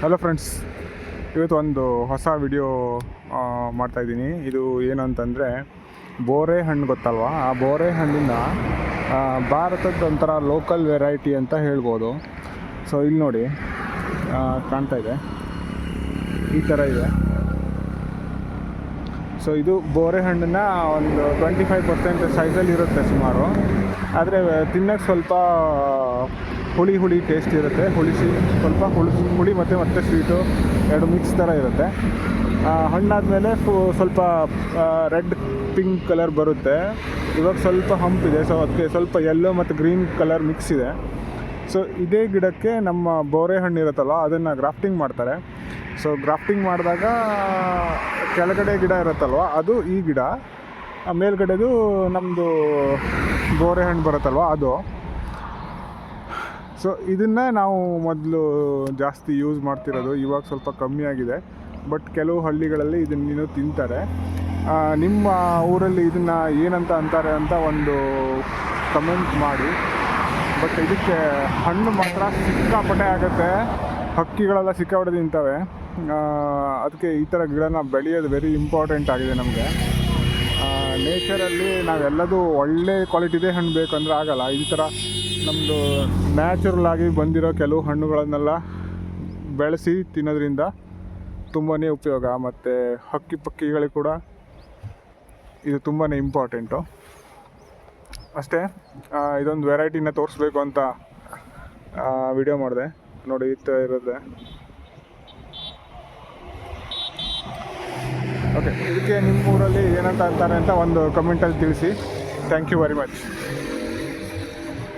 Hello friends, ಇವತ್ತು ಒಂದು ಹೊಸ ವಿಡಿಯೋ ಮಾಡ್ತಾಯಿದ್ದೀನಿ. ಇದು ಏನಂತಂದರೆ ಬೋರೆ ಹಣ್ಣು ಗೊತ್ತಲ್ವ, ಆ ಬೋರೆ ಹಣ್ಣಿನ ಭಾರತದ ಒಂಥರ ಲೋಕಲ್ ವೆರೈಟಿ ಅಂತ ಹೇಳ್ಬೋದು. ಸೊ ಇಲ್ಲಿ ನೋಡಿ ಕಾಣ್ತಾ ಇದೆ, ಈ ಥರ ಇದೆ. ಸೊ ಇದು ಬೋರೆ ಹಣ್ಣನ್ನ ಒಂದು 25% ಸೈಜಲ್ಲಿ ಇರುತ್ತೆ ಸುಮಾರು. ಆದರೆ ತಿನ್ನೋಕ್ಕೆ ಸ್ವಲ್ಪ ಹುಳಿ ಟೇಸ್ಟ್ ಇರುತ್ತೆ, ಸ್ವಲ್ಪ ಹುಳಿ ಮತ್ತು ಸ್ವೀಟು ಎರಡು ಮಿಕ್ಸ್ ಥರ ಇರುತ್ತೆ. ಹಣ್ಣಾದಮೇಲೆ ಸ್ವಲ್ಪ ರೆಡ್ ಪಿಂಕ್ ಕಲರ್ ಬರುತ್ತೆ. ಇವಾಗ ಸ್ವಲ್ಪ ಹಂಪಿದೆ, ಸೊ ಅದಕ್ಕೆ ಸ್ವಲ್ಪ ಯೆಲ್ಲೋ ಮತ್ತು ಗ್ರೀನ್ ಕಲರ್ ಮಿಕ್ಸ್ ಇದೆ. ಸೊ ಇದೇ ಗಿಡಕ್ಕೆ ನಮ್ಮ ಬೋರೆ ಹಣ್ಣು ಇರುತ್ತಲ್ಲ ಅದನ್ನು ಗ್ರಾಫ್ಟಿಂಗ್ ಮಾಡ್ತಾರೆ. ಸೊ ಗ್ರಾಫ್ಟಿಂಗ್ ಮಾಡಿದಾಗ ಕೆಳಗಡೆ ಗಿಡ ಇರುತ್ತಲ್ವ ಅದು ಈ ಗಿಡ, ಮೇಲ್ಗಡೆದು ನಮ್ಮದು ಬೋರೆ ಹಣ್ಣು ಬರುತ್ತಲ್ವ ಅದು. ಸೊ ಇದನ್ನು ನಾವು ಮೊದಲು ಜಾಸ್ತಿ ಯೂಸ್ ಮಾಡ್ತಿರೋದು, ಇವಾಗ ಸ್ವಲ್ಪ ಕಮ್ಮಿ ಆಗಿದೆ. ಬಟ್ ಕೆಲವು ಹಳ್ಳಿಗಳಲ್ಲಿ ಇದನ್ನಿನ್ನೂ ತಿಂತಾರೆ. ನಿಮ್ಮ ಊರಲ್ಲಿ ಇದನ್ನು ಏನಂತ ಅಂತಾರೆ ಅಂತ ಒಂದು ಕಮೆಂಟ್ ಮಾಡಿ. ಬಟ್ ಇದಕ್ಕೆ ಹಣ್ಣು ಮಾತ್ರ ಸಿಕ್ಕಾಪಟ್ಟೆ ಆಗುತ್ತೆ, ಹಕ್ಕಿಗಳೆಲ್ಲ ಸಿಕ್ಕಾಪಟ್ಟೆ ತಿಂತವೆ. ಅದಕ್ಕೆ ಈ ಥರ ಗಿಡನ ಬೆಳೆಯೋದು ವೆರಿ ಇಂಪಾರ್ಟೆಂಟ್ ಆಗಿದೆ ನಮಗೆ. ನೇಚರಲ್ಲಿ ನಾವೆಲ್ಲದೂ ಒಳ್ಳೆ ಕ್ವಾಲಿಟಿದೇ ಹಣ್ಣು ಬೇಕಂದ್ರೆ ಆಗಲ್ಲ. ಈ ಥರ ನಮ್ಮದು ನ್ಯಾಚುರಲ್ ಆಗಿ ಬಂದಿರೋ ಕೆಲವು ಹಣ್ಣುಗಳನ್ನೆಲ್ಲ ಬೆಳೆಸಿ ತಿನ್ನೋದ್ರಿಂದ ತುಂಬಾ ಉಪಯೋಗ. ಮತ್ತು ಹಕ್ಕಿ ಪಕ್ಕಿಗಳಿಗೆ ಕೂಡ ಇದು ತುಂಬಾ ಇಂಪಾರ್ಟೆಂಟು. ಅಷ್ಟೇ, ಇದೊಂದು ವೆರೈಟಿನ ತೋರಿಸ್ಬೇಕು ಅಂತ ವಿಡಿಯೋ ಮಾಡಿದೆ. ನೋಡಿ ಈ ಥರ ಇರುತ್ತೆ. ಓಕೆ, ಇದಕ್ಕೆ ನಿಮ್ಮ ಊರಲ್ಲಿ ಏನಂತ ಅಂತಾರೆ ಅಂತ ಒಂದು ಕಮೆಂಟಲ್ಲಿ ತಿಳಿಸಿ. Thank you very much.